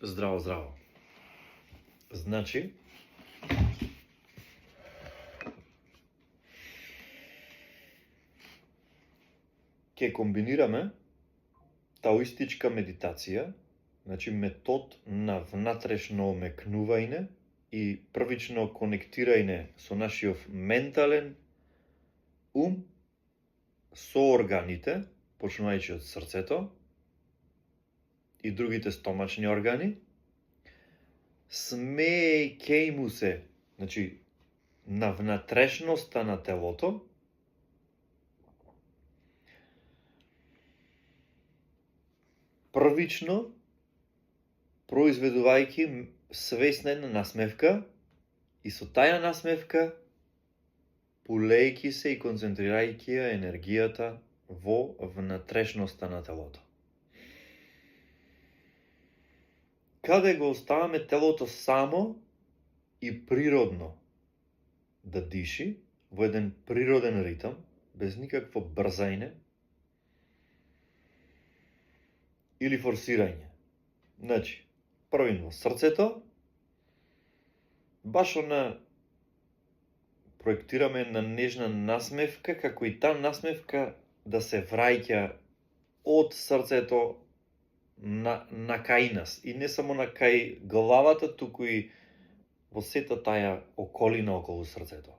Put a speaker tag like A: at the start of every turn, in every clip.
A: Здраво, здраво. Значи, ќе комбинираме таоистичка медитација, значи метод на внатрешно омекнување и првично конектирање со нашиот ментален ум со органите, почнувајќи од срцето и другите стомачни органи, смеејќи му се, значи, на внатрешноста на телото, првично произведувајќи свесна една насмевка и со таја насмевка пулејќи се и концентрирајќи ја енергијата во внатрешноста на телото. Каде го оставаме телото само и природно да диши во еден природен ритам, без никакво брзање или форсирање. Значи, првино срцето, баш проектираме една нежна насмевка, како и таа насмевка да се враќа од срцето на кај нас. И не само на кај главата, туку и во сета таја околина околу срцето.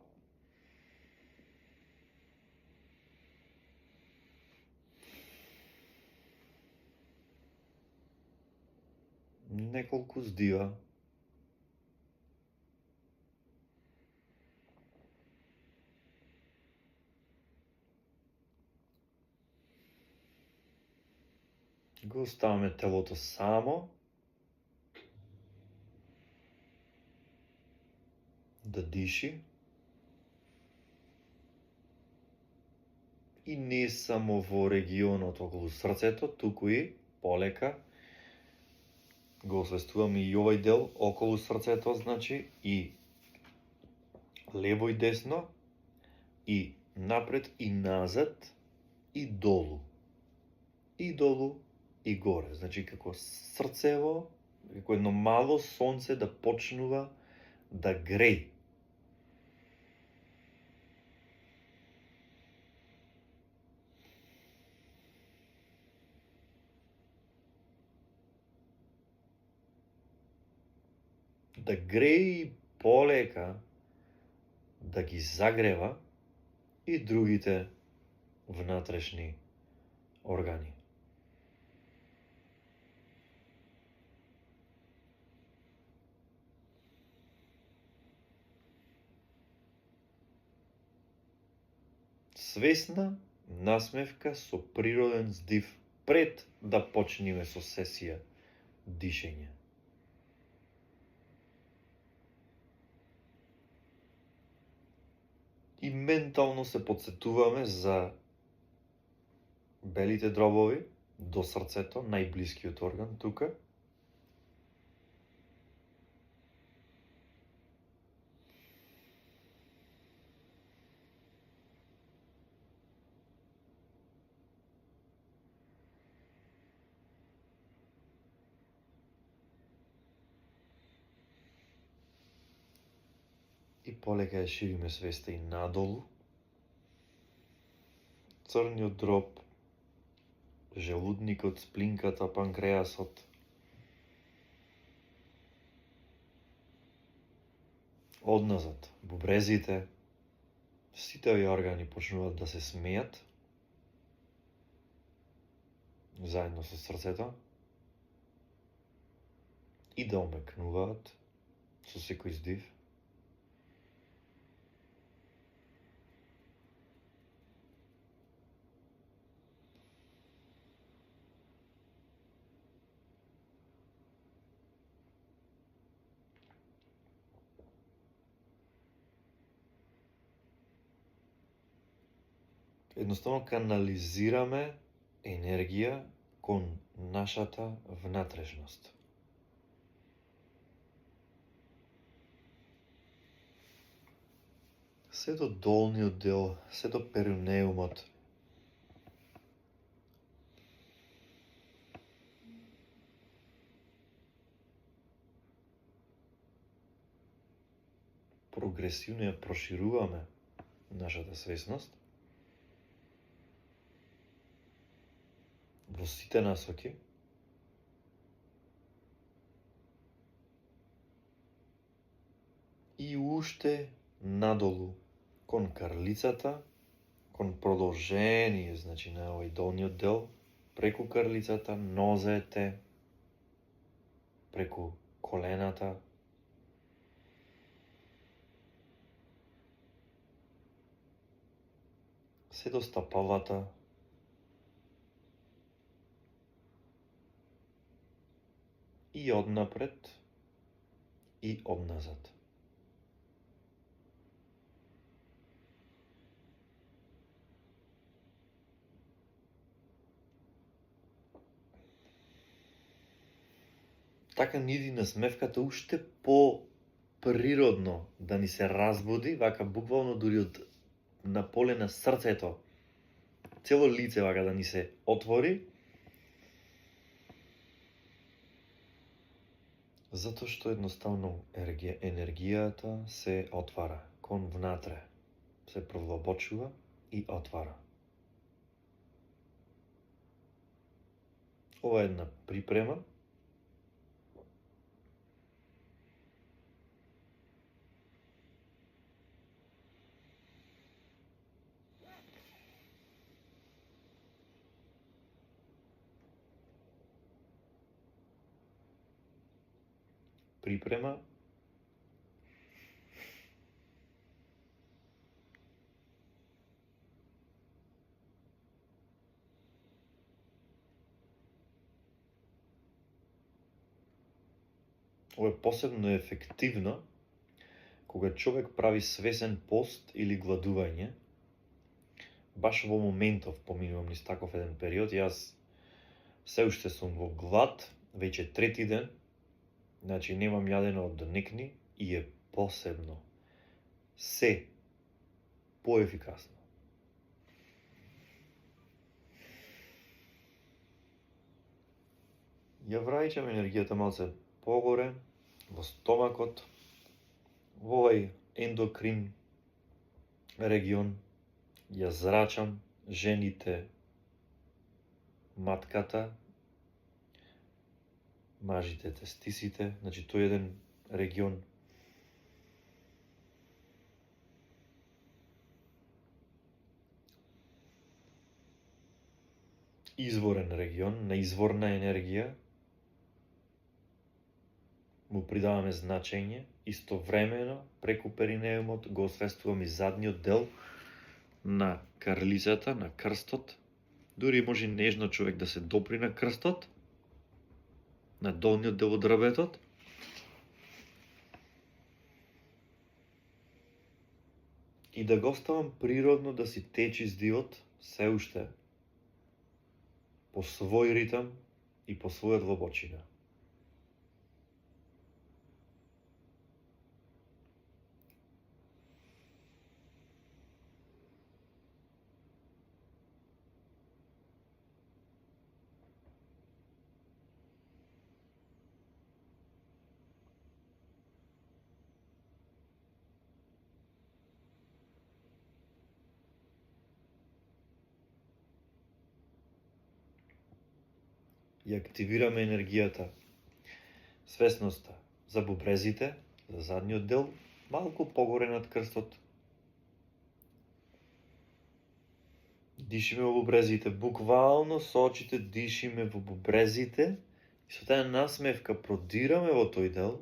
A: Неколку здива. Го оставаме телото само да диши и не само во регионот околу срцето, туку и полека го освестуваме и овој дел околу срцето, значи и лево и десно, и напред и назад, и долу. И долу, и горе. Значи како срцево, како едно мало сонце да почнува да греј. Да греј полека, да ги загрева и другите внатрешни органи. Свесна насмевка со природен здив пред да почнеме со сесија дишење. И ментално се подсетуваме за белите дробови до срцето, најблискиот орган тука. И полека ја шириме свеста и надолу. Црниот дроб, желудникот, сплинката, панкреасот. Одназад, бубрезите, сите овие органи почнуваат да се смејат заедно со срцето и да омекнуваат со секој здив. Едноставно канализираме енергија кон нашата внатрешност. Се до долниот дел, се до перинеумот. прогресивно ја прошируваме нашата свесност во сите насоки, и уште надолу кон карлицата, кон продолжение, значи на овој долниот дел, преку карлицата, нозете, преку колената, се до стапалата, и однапред и одназад. Така ни иди насмевката уште по-природно да ни се разбуди, вака буквално дури од на поле на срцето, цело лице вака да ни се отвори, затоа што едноставно енергијата се отвара кон внатре, се продлабочува и отвара. Ова е една припрема Ова е посебно ефективно кога човек прави свесен пост или гладување. Баш во моментов поминувам низ таков еден период, јас се уште сум во глад, веќе трети ден, значи немам јадено од некни и е посебно се поефикасно. Ја враќам енергијата малце погоре, во стомакот, во овај ендокрин регион, ја зрачам жените, матката, мажите тестисите, значи тој еден регион. Изворен регион, на изворна енергија, му придаваме значење, истовремено преку перинеумот го освестуваме задниот дел на карлицата, на крстот. Дури може нежно човек да се допри на крстот, на долниот дел од рабетот. И да го оставам природно да си течи здивот се уште по свој ритам и по своја длабочина. И активираме енергијата, свесноста за бубрезите, за задниот дел, малку погоре над крстот. Дишиме во бубрезите, буквално со очите дишиме во бубрезите и со таа насмевка продираме во тој дел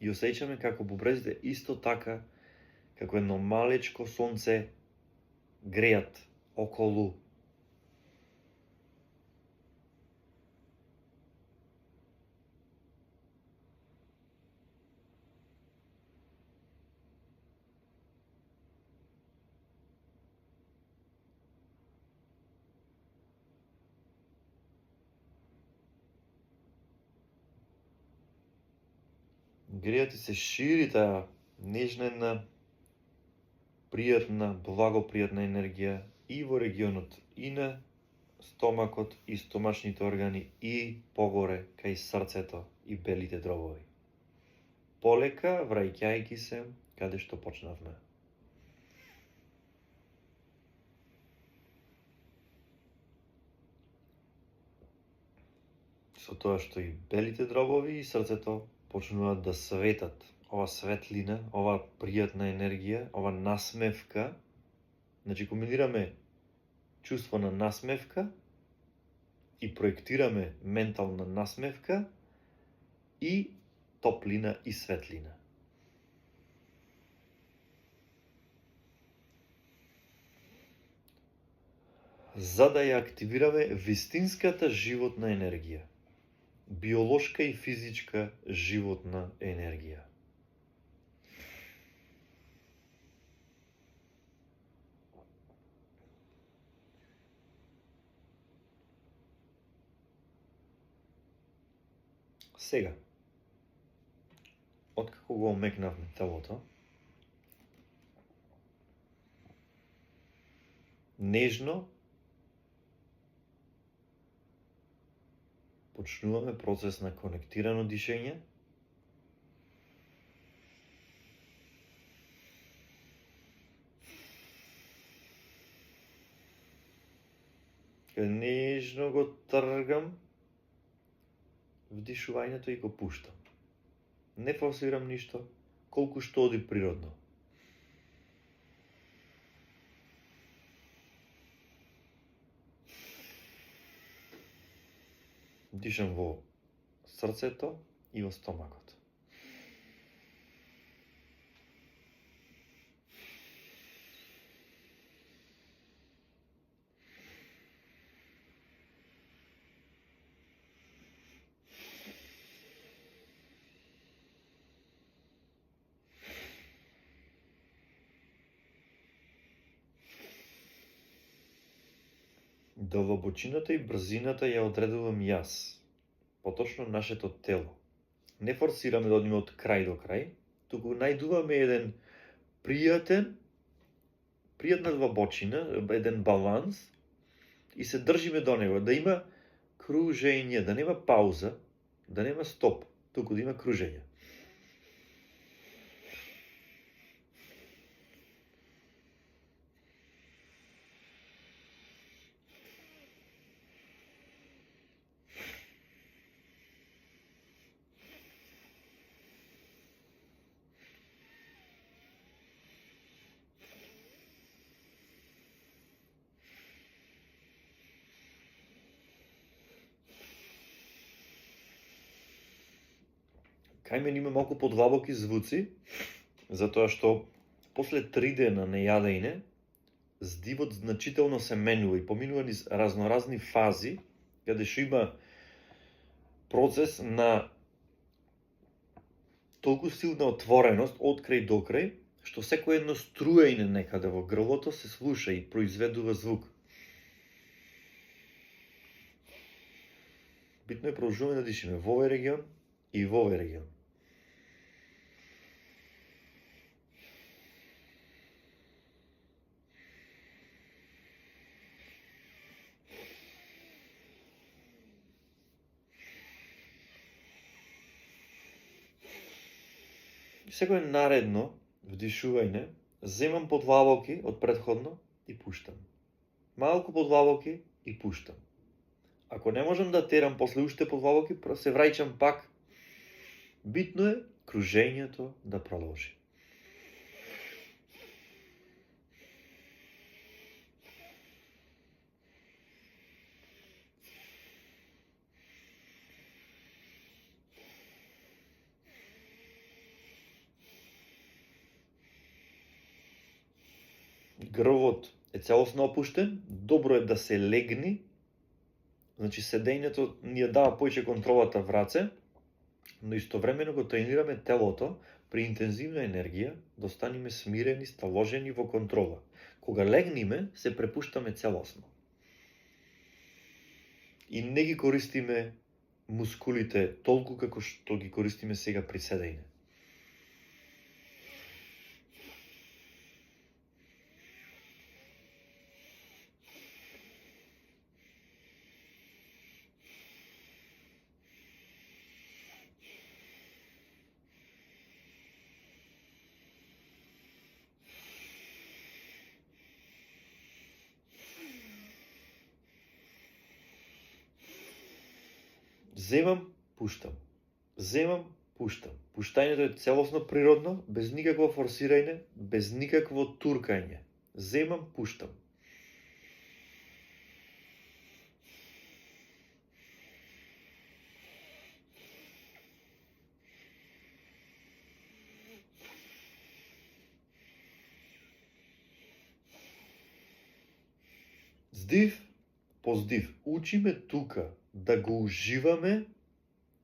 A: и осеќаме како бубрезите исто така, како едно малечко сонце греат околу. Греат и се шири таа нежна една пријатна, благопријатна енергија и во регионот и на стомакот и стомачните органи и погоре кај срцето и белите дробови. полека враќајќи се каде што почнавме. Со тоа што и белите дробови и срцето почнуваат да светат, ова светлина, ова пријатна енергија, ова насмевка, значи комбинираме чувство на насмевка и проектираме ментална насмевка и топлина и светлина. За да ја активираме вистинската животна енергија, биолошка и физичка животна енергија. Сега, откако го омекнавме телото, нежно почнуваме процес на конектирано дишење, нежно го тргам вдишувањето и го пуштам. Не форсирам ништо, колку што оди природно. Дишам во срцето и во стомакот. Длабочината и брзината ја одредувам јас, поточно нашето тело. Не форсираме да одиме од крај до крај, туку најдуваме еден пријатна длабочина, еден баланс и се држиме до него, да има кружење, да нема пауза, да нема стоп, туку да има кружење. Кај мене има малку подлабоки звуци, затоа што после 3 дена нејадење, здивот значително се менува и поминува низ разноразни фази, каде што има процес на толку силна отвореност од крај до крај, што секој едно струење некаде во грлото се слуша и произведува звук. Битно е продолжуваме да дишиме во овој регион и во овој регион. Секој наредно вдишување, земам подлабоки од претходно и пуштам. Малку подлабоки и пуштам. Ако не можам да терам после уште подлабоки, се враќам пак. Битно е кружењето да продолжи. Грбот е целосно опуштен, добро е да се легни, значи седењето ни ја дава поише контролата в раце, но истовремено го тренираме телото при интензивна енергија да останеме смирени, сталожени во контрола. Кога легниме, се препуштаме целосно. И не ги користиме мускулите толку како што ги користиме сега при седење. Земам, пуштам. Земам, пуштам. Пуштањето е целосно природно, без никакво форсирање, без никакво туркање. Земам, пуштам. Здив по здив. Учиме тука да го уживаме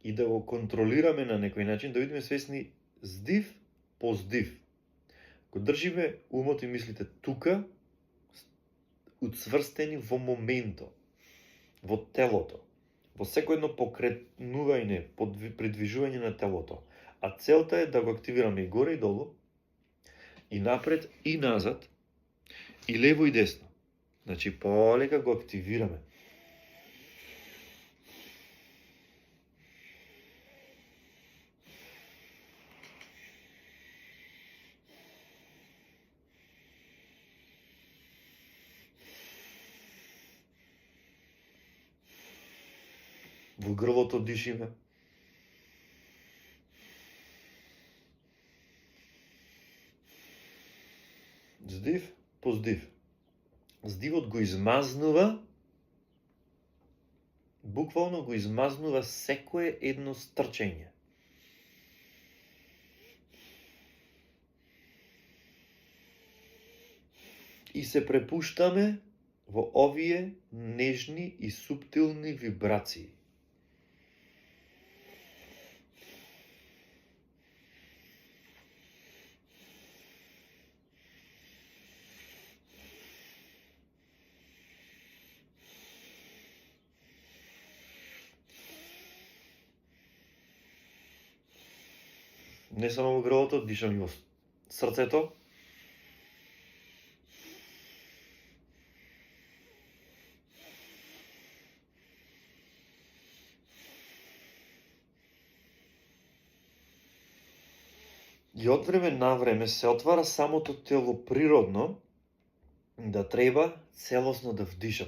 A: и да го контролираме на некој начин, да бидеме свесни здив по здив. Го држиме умот и мислите тука, уцврстени во моментот, во телото, во секој едно покретнување, придвижување на телото. А целта е да го активираме и горе и долу, и напред и назад, и лево и десно. Значи, полека го активираме. Во грлото дишиме. Здив по здив. Здивот го измазнува, буквално го измазнува секое едно стрчење. И се препуштаме во овие нежни и суптилни вибрации. Не само во грлото, дишам и во срцето. И од време на време се отвара самото тело природно, да треба целосно да вдишам.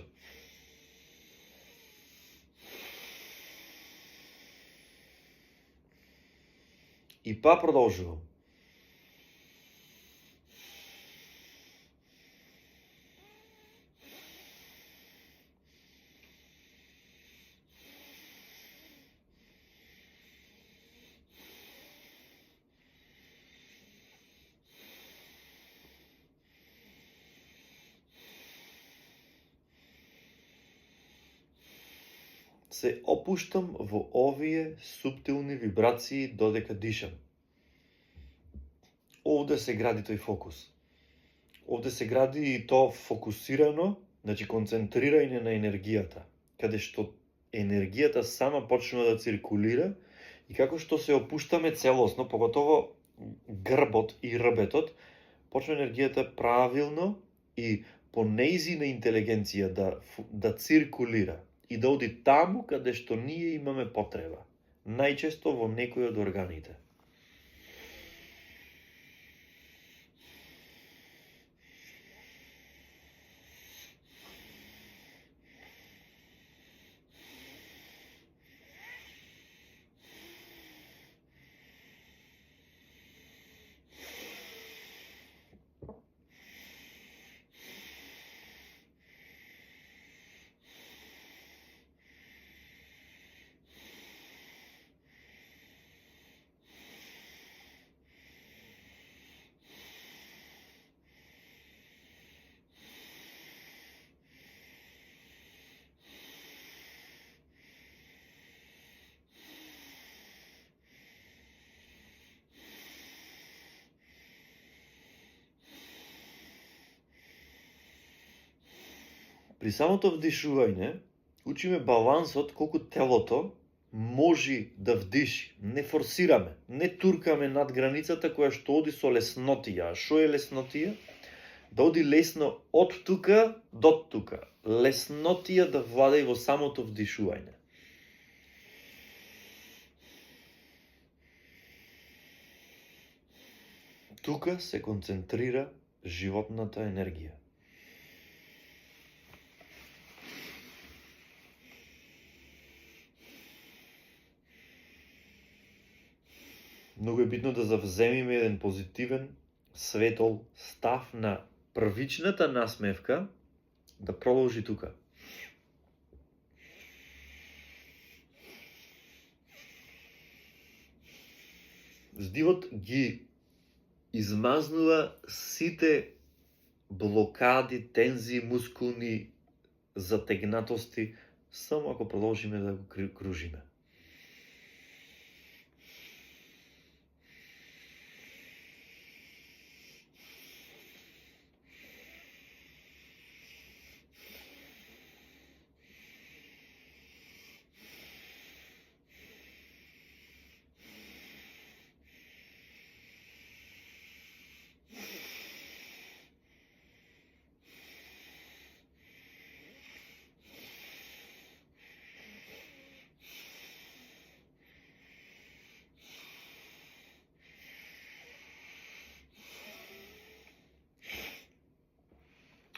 A: И па продолжувам. Се опуштам во овие суптилни вибрации додека дишам. Овде се гради тој фокус. Овде се гради и то фокусирано, значи концентрирање на енергијата, каде што енергијата сама почнува да циркулира и како што се опуштаме целосно, поготово грбот и рбетот, почва енергијата правилно и по нејзина интелигенција да циркулира и да оди таму каде што ние имаме потреба, најчесто во некој од органите. При самото вдишување, учиме балансот колку телото може да вдиши. Не форсираме, не туркаме над границата која што оди со леснотија. А шо е леснотија? Да оди лесно од тука до тука. Леснотија да владе во самото вдишување. Тука се концентрира животната енергија. Многу е битно да завземиме еден позитивен, светол став на првичната насмевка да продолжи тука. Здивот ги измазнува сите блокади, тензии, мускулни затегнатости, само ако продолжиме да го кружиме.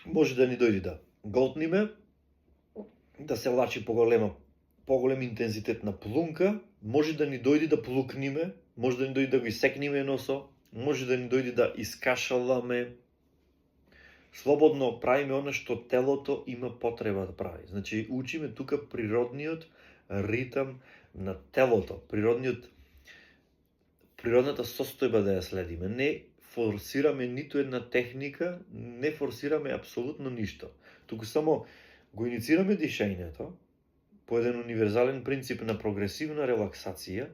A: Може да ни дојде да голтниме, да се лачи поголем интензитет на плунка, може да ни дојде да плукниме, може да ни дојде да го исекниме носо, може да ни дојде да искашаламе. Слободно правиме она што телото има потреба да прави. Значи, учиме тука природниот ритам на телото, природната состојба да ја следиме. Не форсираме ниту една техника, не форсираме апсолутно ништо. Туку само го иницираме дишењето по еден универзален принцип на прогресивна релаксација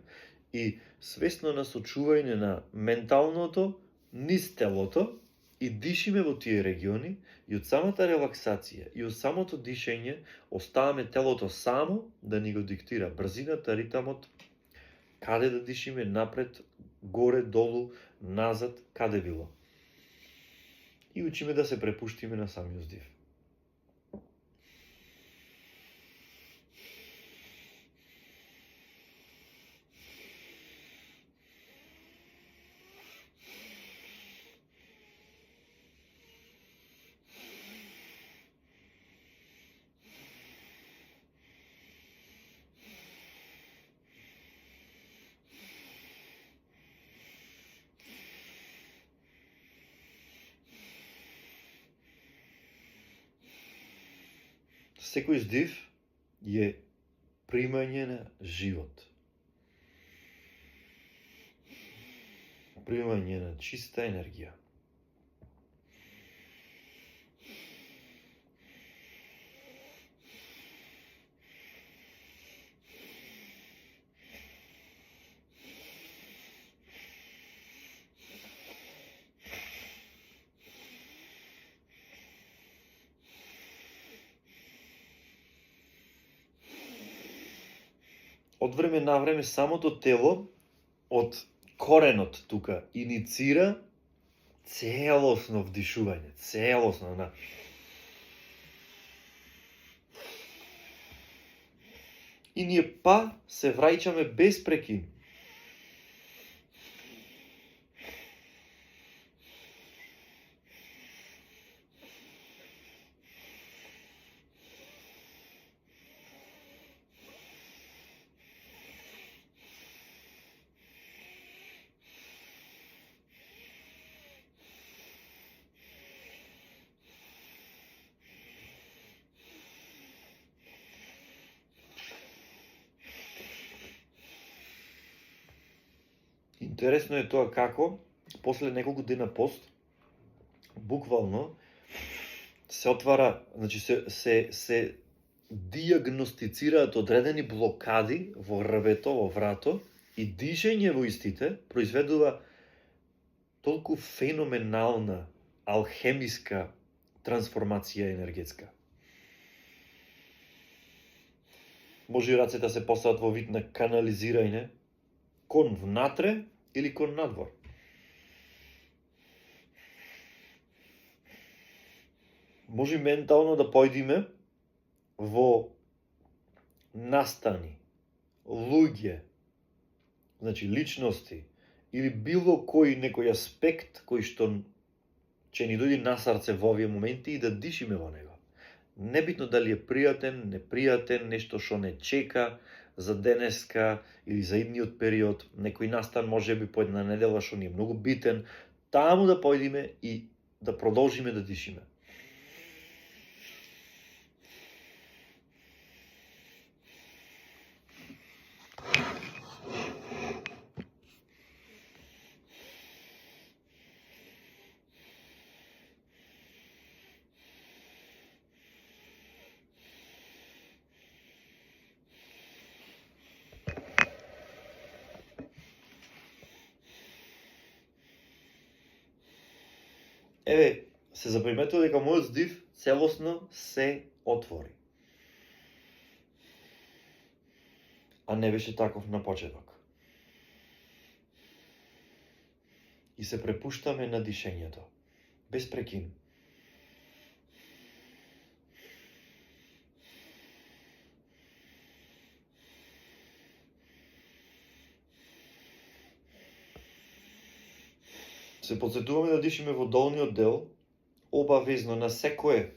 A: и свесно насочување на менталното низ телото и дишиме во тие региони и од самата релаксација и од самото дишење оставаме телото само да ни го диктира брзината, ритамот, каде да дишиме, напред, горе, долу, назад, каде било. И учиме да се препуштиме на самиот здив. Секој здив е примање на живот. Примање на чиста енергија. Од време на време самото тело, од коренот тука, иницира целосно вдишување, целосно на и ние се враќаме без прекин. Интересно е тоа како, после неколку дена пост, буквално, се отвара, значи се диагностицираат одредени блокади во рвето, во врато, и дишење во истите произведува толку феноменална, алхемиска трансформација енергетска. Може и рацете да се постават во вид на канализирање, кон внатре или кон надвор. Може ментално да појдиме во настани, луѓе, значи личности, или било некој аспект кој што ќе ни дојде на срце во овие моменти и да дишиме во него. Небитно дали е пријатен, непријатен, нешто што не чека, за денеска или за идниот период, некој настан можеби по една недела што ни е многу битен, таму да појдиме и да продолжиме да дишиме. Еве, се заприметува дека мојот здив целосно се отвори. А не беше таков на почеток. И се препуштаме на дишењето, без прекин. Се потсетуваме да дишиме во долниот дел, обавезно на секое.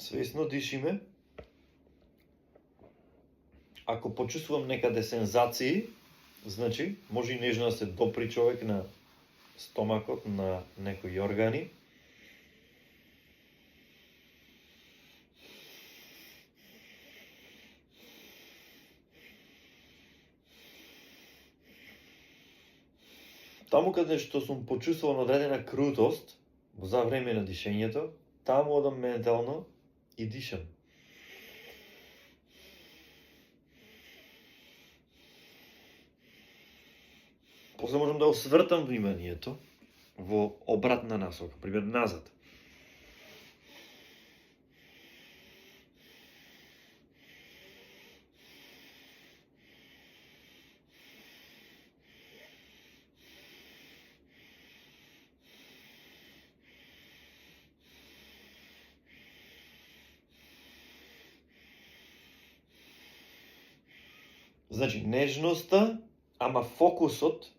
A: Свесно дишиме. Ако почувствувам некаде сензации, значи може и нежно да се допри човек на стомакот, на некои органи. Таму каде што сум почувствувал одредена крутост за време на дишењето, таму одам ментално и дишам. После можам да освртам вниманието во обратна насока, пример назад. Значи, нежноста, ама фокусот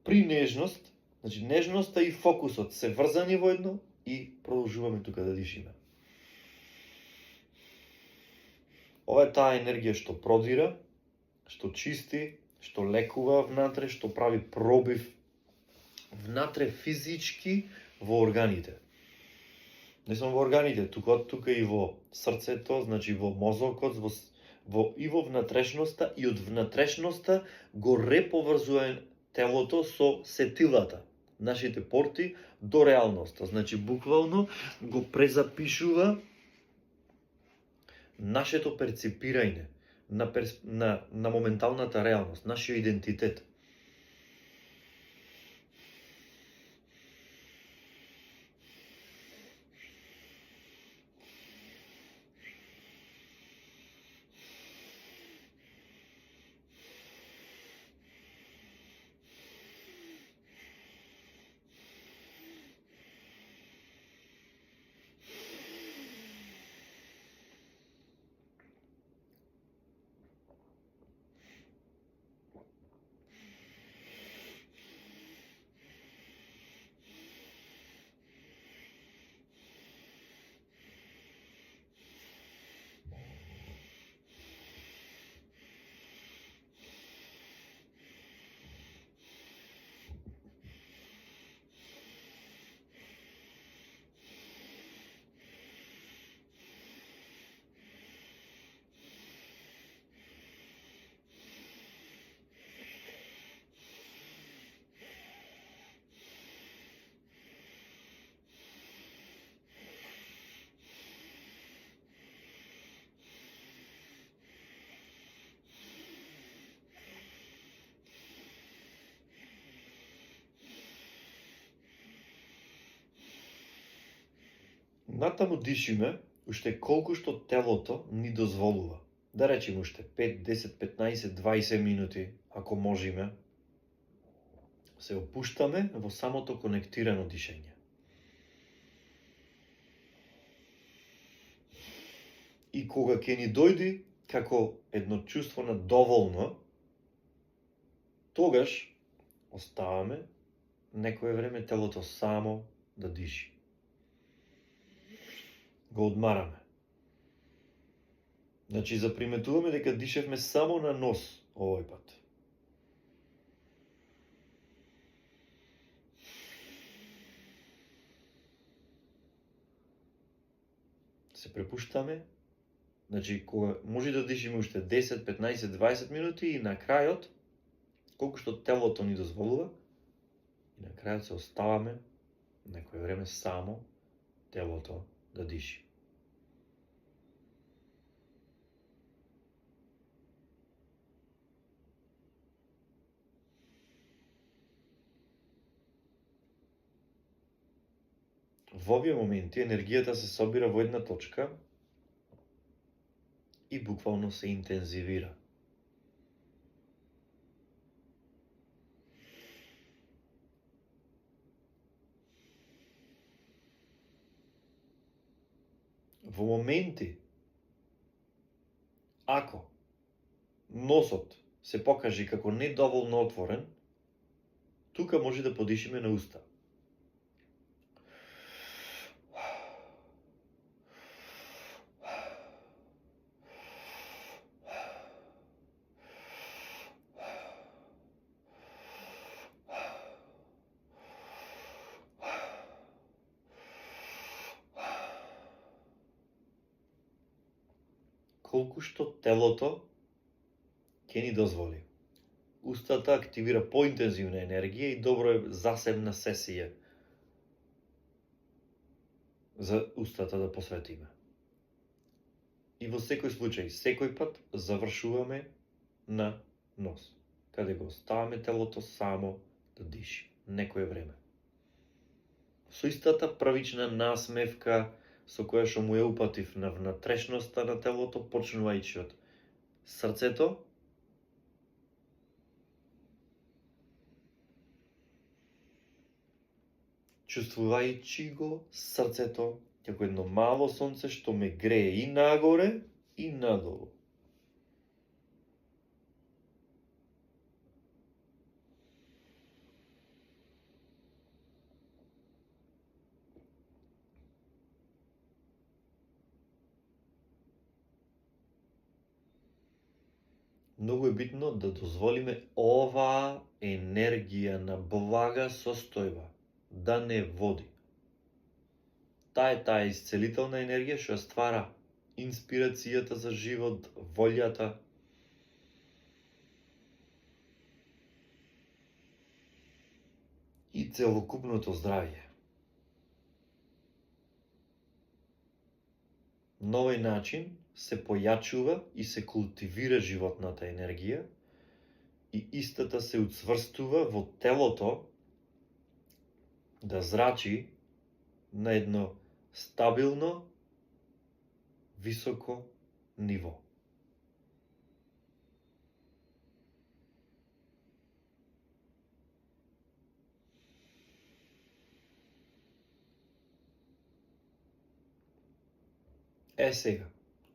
A: при нежност, значи нежноста и фокусот се врзани во едно и продолжуваме тука да дишиме. Ова е таа енергија што продира, што чисти, што лекува внатре, што прави пробив внатре физички во органите. Не само во органите, тука и во срцето, значи во мозокот, и во внатрешноста, и од внатрешноста го реповрзува телото со сетилата, нашите порти до реалноста. Значи буквално го презапишува нашето перципирање на моменталната реалност, нашиот идентитет. Натаму дишиме уште колку што телото ни дозволува. Да речеме уште 5, 10, 15, 20 минути, ако можеме, се опуштаме во самото конектирано дишење. И кога ќе ни дојде како едно чувство на доволно, тогаш оставаме некое време телото само да диши. Го одмараме. Значи, заприметуваме дека дишевме само на нос овој пат. Се препуштаме. Значи, кога може да дишиме уште 10, 15, 20 минути и на крајот, колку што телото ни дозволува, и на крајот се оставаме некое време само телото да диши. Во овие моменти енергијата се собира во една точка и буквално се интензивира. Во моменти, ако носот се покаже како недоволно отворен, тука може да подишиме на уста. Колку што телото ќе ни дозволи. Устата активира поинтензивна енергија и добро е засебна сесија за устата да посветиме. И во секој случај, секој пат завршуваме на нос, каде го оставаме телото само да диши некое време. Со истата правична насмевка со која што му ја упатив на внатрешноста на телото, почнувајќи од срцето, чувствувајќи го срцето како едно мало сонце што ме грее и нагоре и надолу. Многу е битно да дозволиме оваа енергија на блага состојба да не води. Таа исцелителна енергија што ствара инспирацијата за живот, волјата, и целокупното здравје. На овој начин се појачува и се култивира животната енергија и истата се уцврстува во телото да зрачи на едно стабилно, високо ниво. Сега,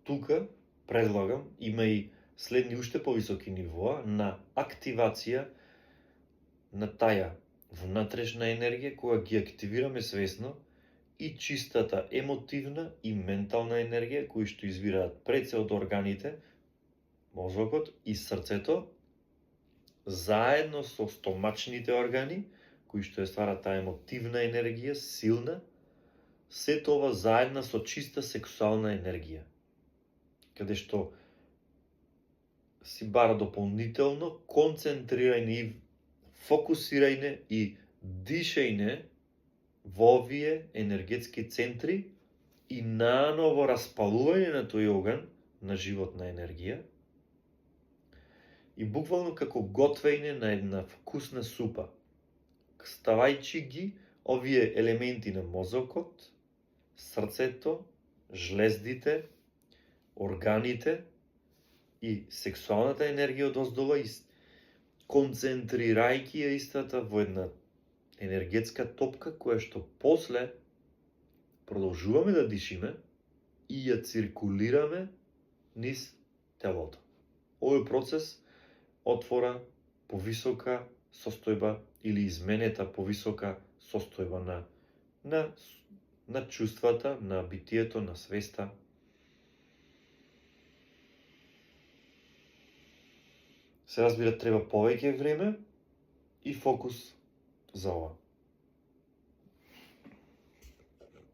A: тука предлагам, има и следни уште повисоки нивоа на активација на таа внатрешна енергија која ги активираме свесно и чистата емотивна и ментална енергија кои што извираат пред се од органите, мозокот и срцето, заедно со стомачните органи, кои што ја ствара таа емотивна енергија, силна, сето ова заедно со чиста сексуална енергија, каде што си бара дополнително концентрирање и фокусирање и дишење во овие енергетски центри и наново распалување на тој оган на животна енергија и буквално како готвење на една вкусна супа, ставајќи ги овие елементи на мозокот, срцето, жлездите, органите и сексуалната енергија од оздова и концентрирајќи ја истата во една енергетска топка која што после продолжуваме да дишиме и ја циркулираме низ телото. Овој процес отвора повисока состојба или изменета повисока состојба на чувствата, на битието, на свеста. Се разбира, треба повеќе време и фокус за ова.